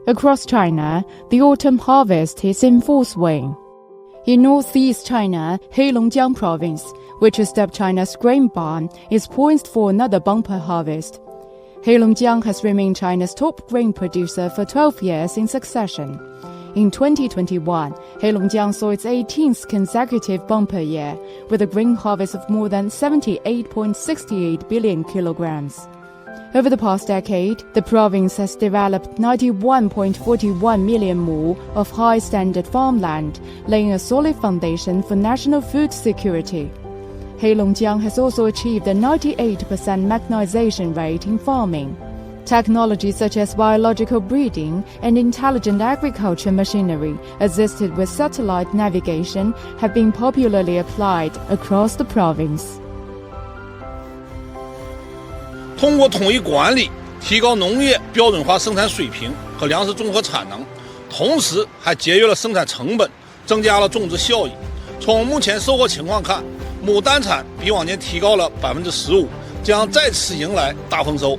Across China, the autumn harvest is in full swing. In northeast China, Heilongjiang province, which is dubbed China's grain barn, is poised for another bumper harvest. Heilongjiang has remained China's top grain producer for 12 years in succession. In 2021, Heilongjiang saw its 18th consecutive bumper year, with a grain harvest of more than 78.68 billion kilograms. Over the past decade, the province has developed 91.41 million more of high-standard farmland, laying a solid foundation for national food security. Heilongjiang has also achieved a 98% mechanization rate in farming. Technologies such as biological breeding and intelligent agriculture machinery, assisted with satellite navigation, have been popularly applied across the province. 通过统一管理，提高农业标准化生产水平和粮食综合产能，同时还节约了生产成本，增加了种植效益。从目前收获情况看，亩单产比往年提高了15%，将再次迎来大丰收。